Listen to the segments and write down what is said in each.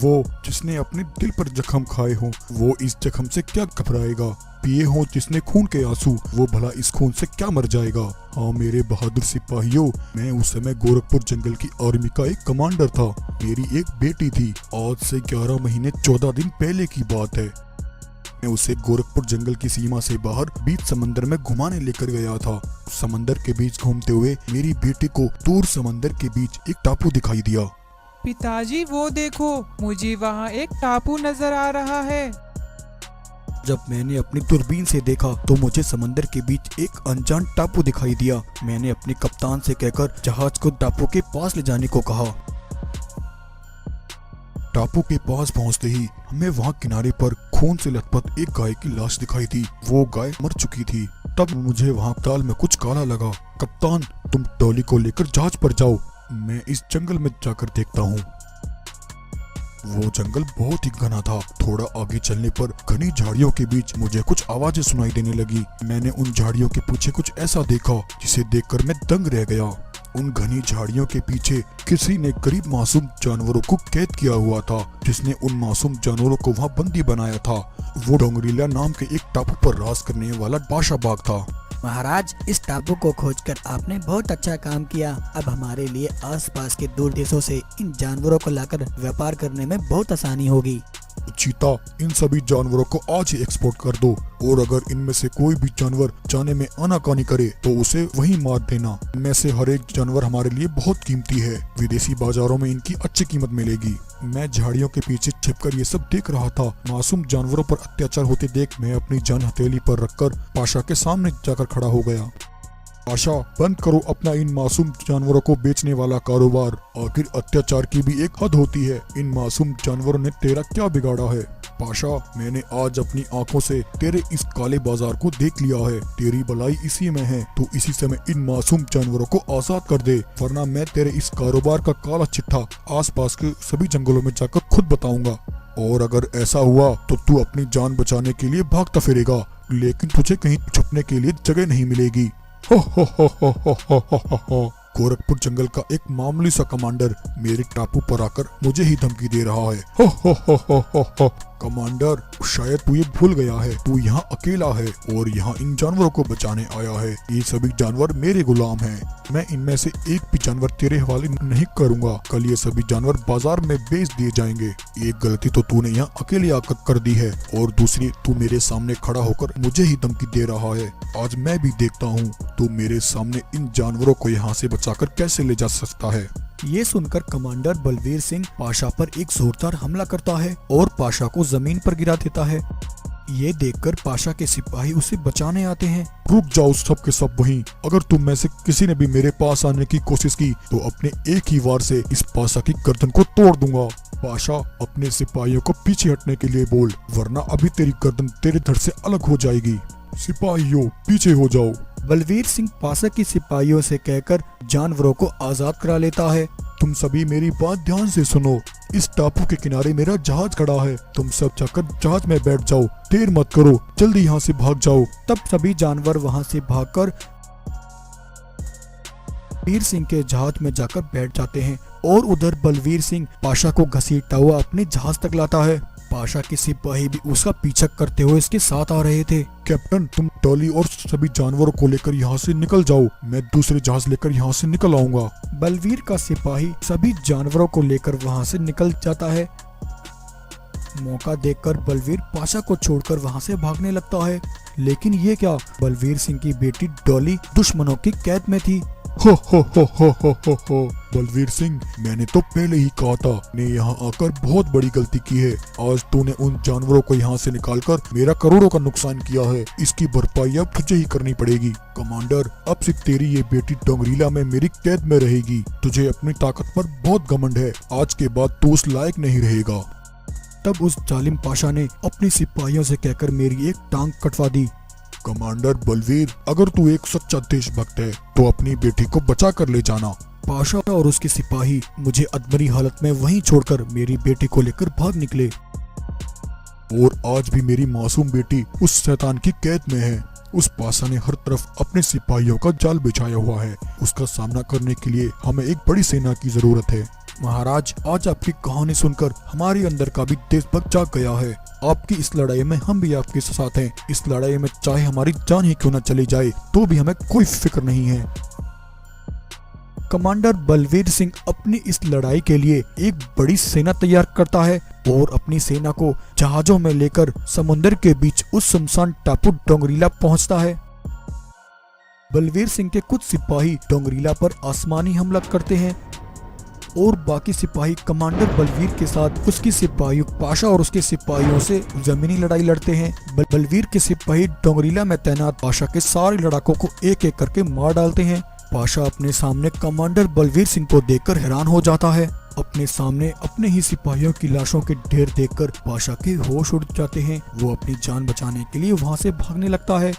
वो जिसने अपने दिल पर जख्म खाए हों, वो इस जख्म से क्या घबराएगा। पिए हों जिसने खून के आंसू, वो भला इस खून से क्या मर जाएगा। हाँ मेरे बहादुर सिपाहियों, मैं उस समय गोरखपुर जंगल की आर्मी का एक कमांडर था। मेरी एक बेटी थी। आज से 11 महीने 14 दिन पहले की बात है। मैं उसे गोरखपुर जंगल की सीमा से बाहर बीच समंदर में घुमाने लेकर गया था। समंदर के बीच घूमते हुए मेरी बेटी को दूर समंदर के बीच एक टापू दिखाई दिया। पिताजी वो देखो, मुझे वहाँ एक टापू नजर आ रहा है। जब मैंने अपनी दूरबीन से देखा तो मुझे समंदर के बीच एक अनजान टापू दिखाई दिया। मैंने अपने कप्तान से कहकर जहाज को टापू के पास ले जाने को कहा। टापू के पास पहुंचते ही हमें वहां किनारे पर खून से लथपथ एक गाय की लाश दिखाई दी। वो गाय मर चुकी थी। तब मुझे वहां ताल में कुछ काला लगा। कप्तान, तुम डॉली को लेकर जहाज पर जाओ, मैं इस जंगल में जाकर देखता हूँ। वो जंगल बहुत ही घना था। थोड़ा आगे चलने पर घनी झाड़ियों के बीच मुझे कुछ आवाजें सुनाई देने लगी। मैंने उन झाड़ियों के पीछे कुछ ऐसा देखा जिसे देखकर मैं दंग रह गया। उन घनी झाड़ियों के पीछे किसी ने गरीब मासूम जानवरों को कैद किया हुआ था, जिसने उन मासूम जानवरों को वहां बंदी बनाया था। वो डोंगरीला नाम के एक टापू पर राज करने वाला बादशाह बाग था। महाराज, इस टापू को खोजकर आपने बहुत अच्छा काम किया। अब हमारे लिए आसपास के दूर देशों से इन जानवरों को लाकर व्यापार करने में बहुत आसानी होगी। चीता, इन सभी जानवरों को आज ही एक्सपोर्ट कर दो, और अगर इनमें से कोई भी जानवर जाने में आनाकानी करे तो उसे वहीं मार देना। इनमें से हर एक जानवर हमारे लिए बहुत कीमती है। विदेशी बाजारों में इनकी अच्छी कीमत मिलेगी। मैं झाड़ियों के पीछे छिपकर ये सब देख रहा था। मासूम जानवरों पर अत्याचार होते देख मैं अपनी जान हथेली पर रखकर पाशा के सामने जाकर खड़ा हो गया। पाशा, बंद करो अपना इन मासूम जानवरों को बेचने वाला कारोबार। आखिर अत्याचार की भी एक हद होती है। इन मासूम जानवरों ने तेरा क्या बिगाड़ा है? पाशा, मैंने आज अपनी आंखों से तेरे इस काले बाजार को देख लिया है। तेरी भलाई इसी में है। तो इसी समय इन मासूम जानवरों को आजाद कर दे, वरना मैं तेरे इस कारोबार का काला चिट्ठा आसपास के सभी जंगलों में जाकर खुद बताऊंगा। और अगर ऐसा हुआ तो तू अपनी जान बचाने के लिए भागता फिरेगा, लेकिन तुझे कहीं छुपने के लिए जगह नहीं मिलेगी। गोरखपुर जंगल का एक मामूली सा कमांडर मेरे टापू पर आकर मुझे ही धमकी दे रहा है। कमांडर, शायद तू ये भूल गया है, तू यहाँ अकेला है और यहाँ इन जानवरों को बचाने आया है। ये सभी जानवर मेरे गुलाम हैं। मैं इनमें से एक भी जानवर तेरे हवाले नहीं करूँगा। कल ये सभी जानवर बाजार में बेच दिए जाएंगे। एक गलती तो तूने यहाँ अकेले आकर कर दी है, और दूसरी तू मेरे सामने खड़ा होकर मुझे ही धमकी दे रहा है। आज मैं भी देखता हूँ तू मेरे सामने इन जानवरों को यहाँ से बचाकर कैसे ले जा सकता है। ये सुनकर कमांडर बलवीर सिंह पाशा पर एक जोरदार हमला करता है और पाशा को जमीन पर गिरा देता है। ये देखकर पाशा के सिपाही उसे बचाने आते हैं। रुक जाओ सब के सब वहीं। अगर तुम में से किसी ने भी मेरे पास आने की कोशिश की तो अपने एक ही वार से इस पाशा की गर्दन को तोड़ दूंगा। पाशा, अपने सिपाहियों को पीछे हटने के लिए बोल, वरना अभी तेरी गर्दन तेरे धड़ से अलग हो जाएगी। सिपाहियों, पीछे हो जाओ। बलवीर सिंह पाशा के सिपाहियों से कहकर जानवरों को आजाद करा लेता है। तुम सभी मेरी बात ध्यान से सुनो। इस टापू के किनारे मेरा जहाज खड़ा है। तुम सब जाकर जहाज में बैठ जाओ। देर मत करो, जल्दी यहाँ से भाग जाओ। तब सभी जानवर वहाँ से भागकर बलवीर सिंह के जहाज में जाकर बैठ जाते हैं, और उधर बलवीर सिंह पाशा को घसीटता हुआ अपने जहाज तक लाता है। पाशा के सिपाही भी उसका पीछा करते हुए इसके साथ आ रहे थे। कैप्टन, तुम डॉली और सभी जानवरों को लेकर यहाँ से निकल जाओ। मैं दूसरे जहाज लेकर यहाँ से निकल आऊंगा। बलवीर का सिपाही सभी जानवरों को लेकर वहाँ से निकल जाता है। मौका देखकर बलवीर पाशा को छोड़कर वहाँ से भागने लगता है। लेकिन ये क्या, बलवीर सिंह की बेटी डॉली दुश्मनों की कैद में थी। हो। बलवीर सिंह, मैंने तो पहले ही कहा था, ने यहाँ आकर बहुत बड़ी गलती की है। आज तूने उन जानवरों को यहाँ से निकालकर मेरा करोड़ों का नुकसान किया है। इसकी भरपाई अब तुझे ही करनी पड़ेगी। कमांडर, अब से तेरी ये बेटी डोंगरीला में मेरी कैद में रहेगी। तुझे अपनी ताकत पर बहुत घमंड है। आज के बाद तू उस लायक नहीं रहेगा। तब उस जालिम पाशा ने अपने सिपाहियों से कहकर मेरी एक टांग कटवा दी। कमांडर बलवीर, अगर तू एक सच्चा देशभक्त है तो अपनी बेटी को बचा कर ले जाना। पाशा और उसके सिपाही मुझे अधमरी हालत में वहीं छोड़कर मेरी बेटी को लेकर भाग निकले। और आज भी मेरी मासूम बेटी उस शैतान की कैद में है। उस पाशा ने हर तरफ अपने सिपाहियों का जाल बिछाया हुआ है। उसका सामना करने के लिए हमें एक बड़ी सेना की जरूरत है। महाराज, आज आपकी कहानी सुनकर हमारे अंदर का भी देशभक्त जाग गया है। आपकी इस लड़ाई में हम भी आपके साथ हैं। इस लड़ाई में चाहे हमारी जान ही क्यों न चली जाए तो भी हमें कोई फिक्र नहीं है। कमांडर बलवीर सिंह अपनी इस लड़ाई के लिए एक बड़ी सेना तैयार करता है और अपनी सेना को जहाजों में लेकर समुद्र के बीच उस सुनसान टापू डोंगरीला पहुंचता है। बलवीर सिंह के कुछ सिपाही डोंगरीला पर आसमानी हमला करते हैं और बाकी सिपाही कमांडर बलवीर के साथ उसकी सिपाही पाशा और उसके सिपाहियों से जमीनी लड़ाई लड़ते हैं। बलवीर के सिपाही डोंगरीला में तैनात पाशा के सारे लड़ाकों को एक एक करके मार डालते हैं। पाशा अपने सामने कमांडर बलवीर सिंह को देखकर हैरान हो जाता है। अपने सामने अपने ही सिपाहियों की लाशों के ढेर देखकर पाशा के होश उड़ जाते हैं। वो अपनी जान बचाने के लिए वहां से भागने लगता है,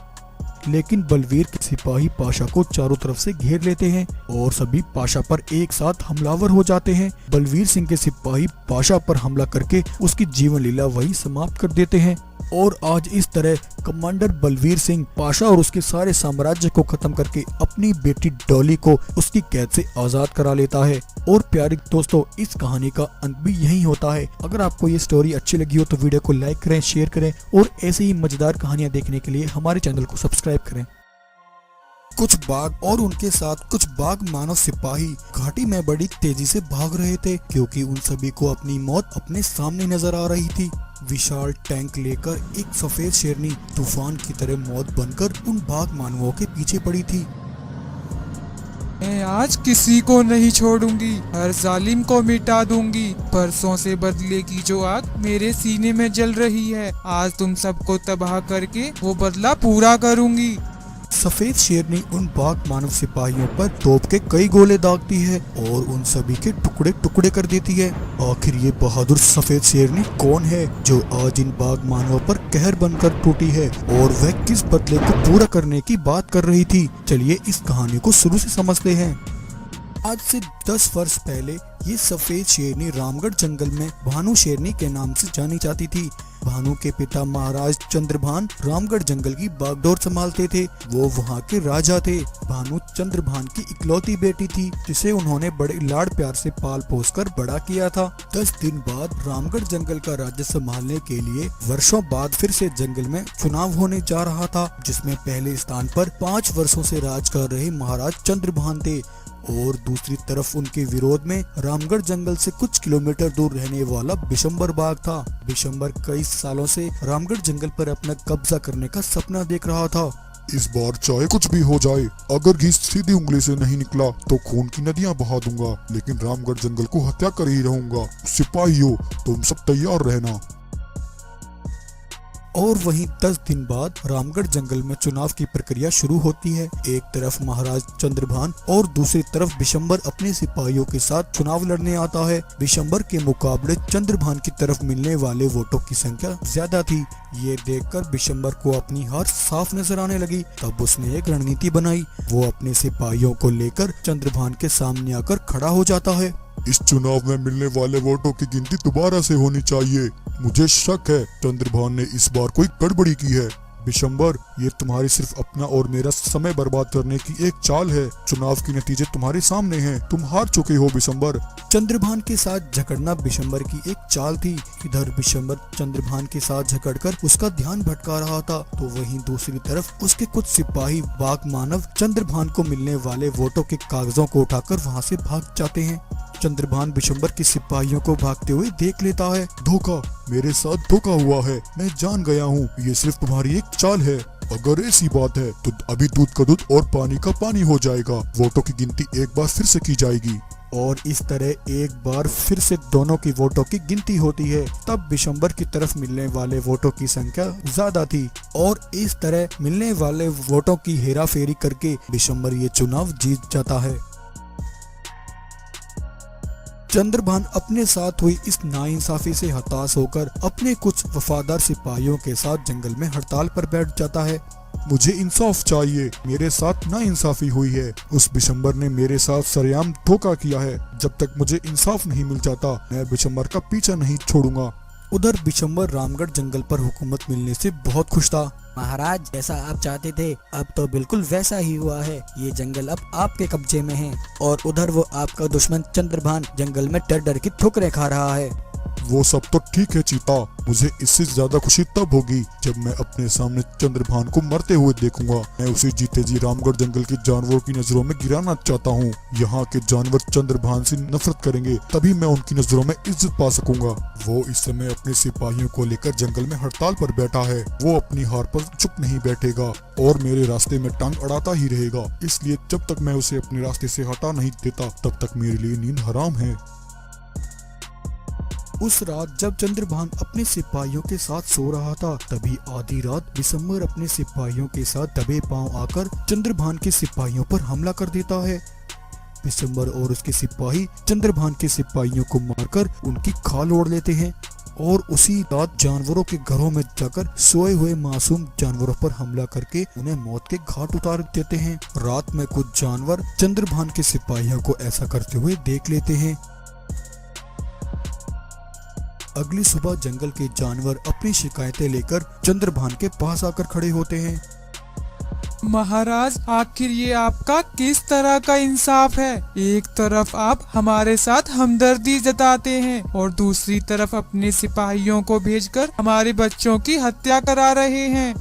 लेकिन बलवीर के सिपाही पाशा को चारों तरफ से घेर लेते हैं और सभी पाशा पर एक साथ हमलावर हो जाते हैं। बलवीर सिंह के सिपाही पाशा पर हमला करके उसकी जीवन लीला वही समाप्त कर देते हैं और आज इस तरह कमांडर बलवीर सिंह पाशा और उसके सारे साम्राज्य को खत्म करके अपनी बेटी डॉली को उसकी कैद से आजाद करा लेता है। और प्यारे दोस्तों, इस कहानी का अंत भी यही होता है। अगर आपको ये स्टोरी अच्छी लगी हो तो वीडियो को लाइक करें, शेयर करें और ऐसे ही मजेदार कहानियां देखने के लिए हमारे चैनल को सब्सक्राइब करें। कुछ बाघ और उनके साथ कुछ बाघ मानव सिपाही घाटी में बड़ी तेजी से भाग रहे थे, क्योंकि उन सभी को अपनी मौत अपने सामने नजर आ रही थी। विशाल टैंक लेकर एक सफेद शेरनी तूफान की तरह मौत बनकर उन बाघ मानवों के पीछे पड़ी थी। मैं आज किसी को नहीं छोड़ूंगी, हर जालिम को मिटा दूंगी। परसों से बदले की जो आग मेरे सीने में जल रही है, आज तुम सबको तबाह करके वो बदला पूरा करूंगी। सफेद शेरनी उन बाघ मानव सिपाहियों पर तोप के कई गोले दागती है और उन सभी के टुकड़े टुकड़े कर देती है। आखिर ये बहादुर सफेद शेरनी कौन है जो आज इन बाघ मानवों पर कहर बनकर टूटी है और वह किस बदले को पूरा करने की बात कर रही थी? चलिए इस कहानी को शुरू से समझते हैं। आज से 10 वर्ष पहले ये सफेद शेरनी रामगढ़ जंगल में भानु शेरनी के नाम से जानी जाती थी। भानु के पिता महाराज चंद्रभान रामगढ़ जंगल की बागडोर संभालते थे। वो वहाँ के राजा थे। भानु चंद्रभान की इकलौती बेटी थी, जिसे उन्होंने बड़े लाड़ प्यार से पाल पोस कर बड़ा किया था। 10 दिन बाद रामगढ़ जंगल का राज्य संभालने के लिए वर्षों बाद फिर से जंगल में चुनाव होने जा रहा था, जिसमें पहले स्थान पर 5 वर्षों से राज कर रहे महाराज चंद्रभान थे और दूसरी तरफ उनके विरोध में रामगढ़ जंगल से कुछ किलोमीटर दूर रहने वाला बिशंबर बाघ था। बिशंबर कई सालों से रामगढ़ जंगल पर अपना कब्जा करने का सपना देख रहा था। इस बार चाहे कुछ भी हो जाए, अगर घी सीधी उंगली से नहीं निकला तो खून की नदियां बहा दूंगा, लेकिन रामगढ़ जंगल को हत्या कर ही रहूंगा। सिपाहियों, तुम सब तैयार रहना। और वहीं 10 दिन बाद रामगढ़ जंगल में चुनाव की प्रक्रिया शुरू होती है। एक तरफ महाराज चंद्रभान और दूसरी तरफ बिशंबर अपने सिपाहियों के साथ चुनाव लड़ने आता है। बिशंबर के मुकाबले चंद्रभान की तरफ मिलने वाले वोटों की संख्या ज्यादा थी। ये देखकर बिशंबर को अपनी हार साफ नजर आने लगी। तब उसने एक रणनीति बनाई। वो अपने सिपाहियों को लेकर चंद्रभान के सामने आकर खड़ा हो जाता है। इस चुनाव में मिलने वाले वोटों की गिनती दोबारा से होनी चाहिए। मुझे शक है चंद्रभान ने इस बार कोई गड़बड़ी की है। बिशंबर, ये तुम्हारी सिर्फ अपना और मेरा समय बर्बाद करने की एक चाल है। चुनाव के नतीजे तुम्हारे सामने हैं, तुम हार चुके हो बिशंबर। चंद्रभान के साथ झगड़ना बिशंबर की एक चाल थी। इधर बिशंबर चंद्रभान के साथ झगड़कर उसका ध्यान भटका रहा था, तो वहीं दूसरी तरफ उसके कुछ सिपाही बाघ मानव चंद्रभान को मिलने वाले वोटों के कागजों को उठाकर वहाँ से भाग जाते हैं। चंद्रभान बिशंबर के सिपाहियों को भागते हुए देख लेता है। धोखा, मेरे साथ धोखा हुआ है। मैं जान गया हूँ, ये सिर्फ तुम्हारी एक चाल है। अगर ऐसी बात है तो अभी दूध का दूध और पानी का पानी हो जाएगा। वोटों की गिनती एक बार फिर से की जाएगी। और इस तरह एक बार फिर से दोनों की वोटों की गिनती होती है। तब बिशंबर की तरफ मिलने वाले वोटों की संख्या ज्यादा थी और इस तरह मिलने वाले वोटों की हेराफेरी करके बिशंबर ये चुनाव जीत जाता है। चंद्रभान अपने साथ हुई इस नाइंसाफी से हताश होकर अपने कुछ वफादार सिपाहियों के साथ जंगल में हड़ताल पर बैठ जाता है। मुझे इंसाफ चाहिए, मेरे साथ नाइंसाफी हुई है। उस बिशंबर ने मेरे साथ सरेआम धोखा किया है। जब तक मुझे इंसाफ नहीं मिल जाता, मैं बिशंबर का पीछा नहीं छोड़ूंगा। उधर बिशंबर रामगढ़ जंगल पर हुकूमत मिलने से बहुत खुश था। महाराज, जैसा आप चाहते थे अब तो बिल्कुल वैसा ही हुआ है। ये जंगल अब आपके कब्जे में है और उधर वो आपका दुश्मन चंद्रभान जंगल में डर डर की ठोकरें खा रहा है। वो सब तो ठीक है चीता, मुझे इससे ज्यादा खुशी तब होगी जब मैं अपने सामने चंद्रभान को मरते हुए देखूंगा। मैं उसे जीते जी रामगढ़ जंगल के जानवरों की नजरों में गिराना चाहता हूँ। यहाँ के जानवर चंद्रभान से नफरत करेंगे, तभी मैं उनकी नजरों में इज्जत पा सकूंगा। वो इस समय अपने सिपाहियों को लेकर जंगल में हड़ताल पर बैठा है। वो अपनी हार पर चुप नहीं बैठेगा और मेरे रास्ते में टांग अड़ाता ही रहेगा। इसलिए जब तक मैं उसे अपने रास्ते से हटा नहीं देता तब तक मेरे लिए नींद हराम है। उस रात जब चंद्रभान अपने सिपाहियों के साथ सो रहा था, तभी आधी रात बिशंबर अपने सिपाहियों के साथ दबे पांव आकर चंद्रभान के सिपाहियों पर हमला कर देता है। बिशंबर और उसके सिपाही चंद्रभान के सिपाहियों को मारकर उनकी खाल ओढ़ लेते हैं और उसी रात जानवरों के घरों में जाकर सोए हुए मासूम जानवरों पर हमला करके उन्हें मौत के घाट उतार देते हैं। रात में कुछ जानवर चंद्रभान के सिपाहियों को ऐसा करते हुए देख लेते हैं। अगली सुबह जंगल के जानवर अपनी शिकायतें लेकर चंद्रभान के पास आकर खड़े होते हैं। महाराज, आखिर ये आपका किस तरह का इंसाफ है? एक तरफ आप हमारे साथ हमदर्दी जताते हैं और दूसरी तरफ अपने सिपाहियों को भेजकर हमारे बच्चों की हत्या करा रहे हैं।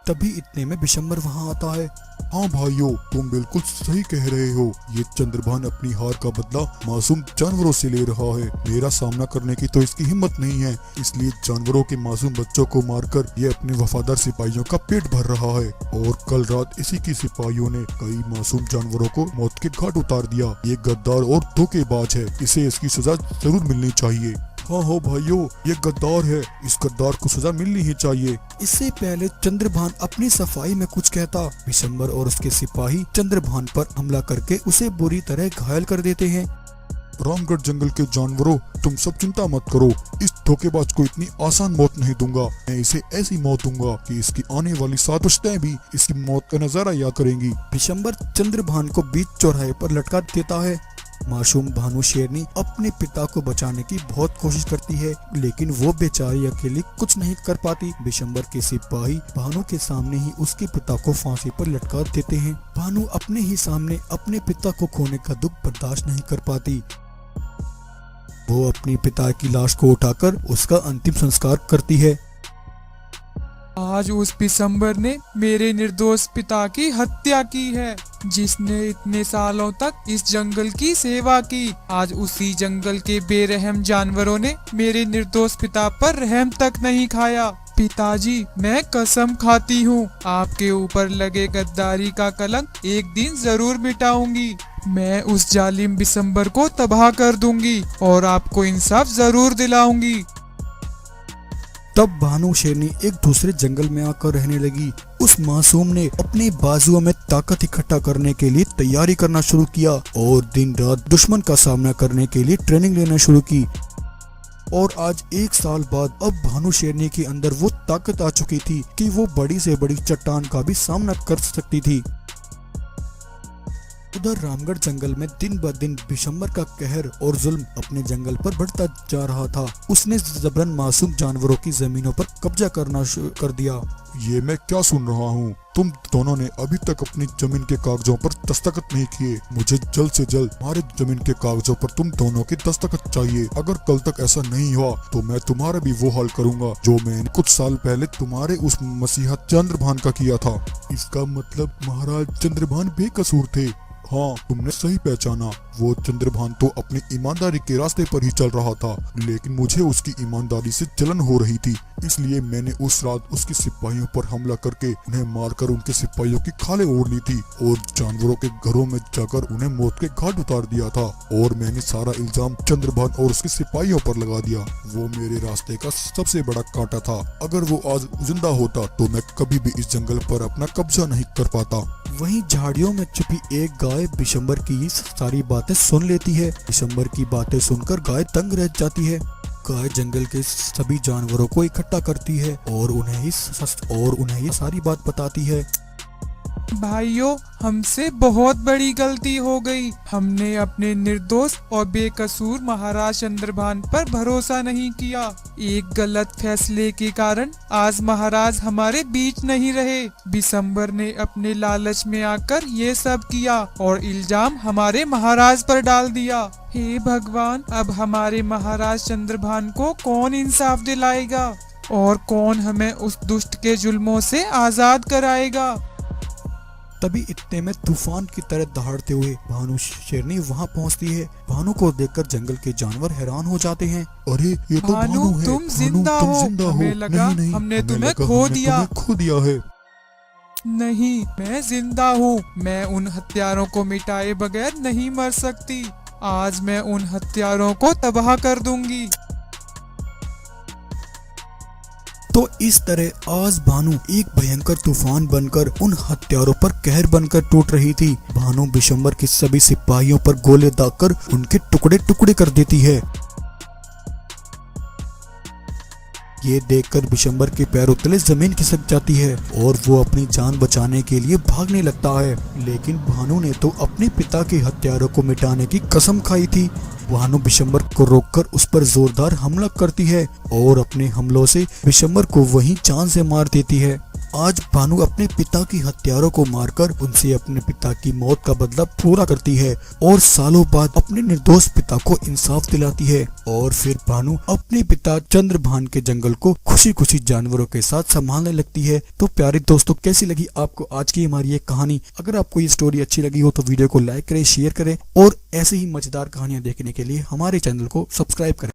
तभी इतने में बिशंबर वहाँ आता है। हाँ भाइयों, तुम बिल्कुल सही कह रहे हो। ये चंद्रभान अपनी हार का बदला मासूम जानवरों से ले रहा है। मेरा सामना करने की तो इसकी हिम्मत नहीं है, इसलिए जानवरों के मासूम बच्चों को मारकर ये अपने वफादार सिपाहियों का पेट भर रहा है। और कल रात इसी की सिपाहियों ने कई मासूम जानवरों को मौत के घाट उतार दिया। ये गद्दार और धोखेबाज है, इसे इसकी सजा जरूर मिलनी चाहिए। हाँ हाँ भाइयों, ये गद्दार है, इस गद्दार को सजा मिलनी ही चाहिए। इससे पहले चंद्रभान अपनी सफाई में कुछ कहता, बिशंबर और उसके सिपाही चंद्रभान पर हमला करके उसे बुरी तरह घायल कर देते हैं। रामगढ़ जंगल के जानवरों, तुम सब चिंता मत करो। इस धोखेबाज को इतनी आसान मौत नहीं दूंगा। मैं इसे ऐसी मौत दूंगा कि इसकी आने वाली 7 पुश्तें भी इसकी मौत का नजारा याद करेंगी। बिशंबर चंद्रभान को बीच चौराहे पर लटका देता है। मासूम भानु शेरनी अपने पिता को बचाने की बहुत कोशिश करती है, लेकिन वो बेचारी अकेली कुछ नहीं कर पाती। बिशंबर के सिपाही भानु के सामने ही उसके पिता को फांसी पर लटका देते हैं। भानु अपने ही सामने अपने पिता को खोने का दुख बर्दाश्त नहीं कर पाती। वो अपने पिता की लाश को उठाकर उसका अंतिम संस्कार करती है। आज उस बिशंबर ने मेरे निर्दोष पिता की हत्या की है, जिसने इतने सालों तक इस जंगल की सेवा की। आज उसी जंगल के बेरहम जानवरों ने मेरे निर्दोष पिता पर रहम तक नहीं खाया। पिताजी, मैं कसम खाती हूँ, आपके ऊपर लगे गद्दारी का कलंक एक दिन जरूर मिटाऊंगी। मैं उस जालिम बिशंबर को तबाह कर दूंगी और आपको इंसाफ जरूर दिलाऊंगी। तब भानु शेरनी एक दूसरे जंगल में आकर रहने लगी। उस मासूम ने अपने बाजुओं में ताकत इकट्ठा करने के लिए तैयारी करना शुरू किया और दिन रात दुश्मन का सामना करने के लिए ट्रेनिंग लेना शुरू की। और आज 1 साल बाद अब भानु शेरनी के अंदर वो ताकत आ चुकी थी कि वो बड़ी से बड़ी चट्टान का भी सामना कर सकती थी। उधर रामगढ़ जंगल में दिन ब दिन बिशंबर का कहर और जुल्म अपने जंगल पर बढ़ता जा रहा था। उसने जबरन मासूम जानवरों की जमीनों पर कब्जा करना शुरू कर दिया। ये मैं क्या सुन रहा हूँ? तुम दोनों ने अभी तक अपनी जमीन के कागजों पर दस्तखत नहीं किए। मुझे जल्द से जल्द हमारे जमीन के कागजों पर तुम दोनों के दस्तखत चाहिए। अगर कल तक ऐसा नहीं हुआ तो मैं तुम्हारा भी वो हाल करूंगा जो मैंने कुछ साल पहले तुम्हारे उस मसीहा चंद्रभान का किया था। इसका मतलब महाराज चंद्रभान बेकसूर थे। हाँ, तुमने सही पहचाना। वो चंद्रभान तो अपनी ईमानदारी के रास्ते पर ही चल रहा था, लेकिन मुझे उसकी ईमानदारी से जलन हो रही थी। इसलिए मैंने उस रात उसके सिपाहियों पर हमला करके उन्हें मारकर उनके सिपाहियों की खालें ओढ़ ली थी और जानवरों के घरों में जाकर उन्हें मौत के घाट उतार दिया था। और मैंने सारा इल्जाम चंद्रभान और उसके सिपाहियों पर लगा दिया। वो मेरे रास्ते का सबसे बड़ा कांटा था। अगर वो आज जिंदा होता तो मैं कभी भी इस जंगल पर अपना कब्जा नहीं कर पाता। वहीं झाड़ियों में छुपी एक गाय बिशंबर की सारी बातें सुन लेती है। बिशंबर की बातें सुनकर गाय तंग रह जाती है। गाय जंगल के सभी जानवरों को इकट्ठा करती है और उन्हें ही सारी बात बताती है। भाइयों, हमसे बहुत बड़ी गलती हो गई। हमने अपने निर्दोष और बेकसूर महाराज चंद्रभान पर भरोसा नहीं किया। एक गलत फैसले के कारण आज महाराज हमारे बीच नहीं रहे। बिशंबर ने अपने लालच में आकर ये सब किया और इल्जाम हमारे महाराज पर डाल दिया। हे भगवान, अब हमारे महाराज चंद्रभान को कौन इंसाफ दिलाएगा और कौन हमें उस दुष्ट के जुल्मों से आजाद कराएगा। तभी इतने में तूफान की तरह दहाड़ते हुए भानु शेरनी वहाँ पहुँचती है। भानु को देखकर जंगल के जानवर हैरान हो जाते हैं। अरे ये तो भानु, भानु है। तुम जिंदा तुम हो। जिंदा हो। हमें लगा नहीं, हमने हमें तुम्हें लगा खो हमने दिया। तुम्हें खो दिया है। नहीं, मैं जिंदा हूँ। मैं उन हत्यारों को मिटाए बगैर नहीं मर सकती। आज मैं उन हत्यारों को तबाह कर दूंगी। तो इस तरह आज भानु एक भयंकर तूफान बनकर उन हत्यारों पर कहर बनकर टूट रही थी। भानु बिशंबर के सभी सिपाहियों पर गोले दागकर उनके टुकड़े टुकड़े कर देती है। ये देखकर बिशंबर के पैरों तले जमीन खिसक जाती है और वो अपनी जान बचाने के लिए भागने लगता है। लेकिन भानु ने तो अपने पिता के हत्यारों को मिटाने की कसम खाई थी। भानु बिशंबर को रोककर उस पर जोरदार हमला करती है और अपने हमलों से बिशंबर को वहीं जान से मार देती है। आज भानु अपने पिता की हत्यारों को मारकर उनसे अपने पिता की मौत का बदला पूरा करती है और सालों बाद अपने निर्दोष पिता को इंसाफ दिलाती है। और फिर भानु अपने पिता चंद्रभान के जंगल को खुशी खुशी जानवरों के साथ संभालने लगती है। तो प्यारे दोस्तों, कैसी लगी आपको आज की हमारी ये कहानी? अगर आपको ये स्टोरी अच्छी लगी हो तो वीडियो को लाइक करें, शेयर करें और ऐसे ही मजेदार कहानियां देखने के लिए हमारे चैनल को सब्सक्राइब करें।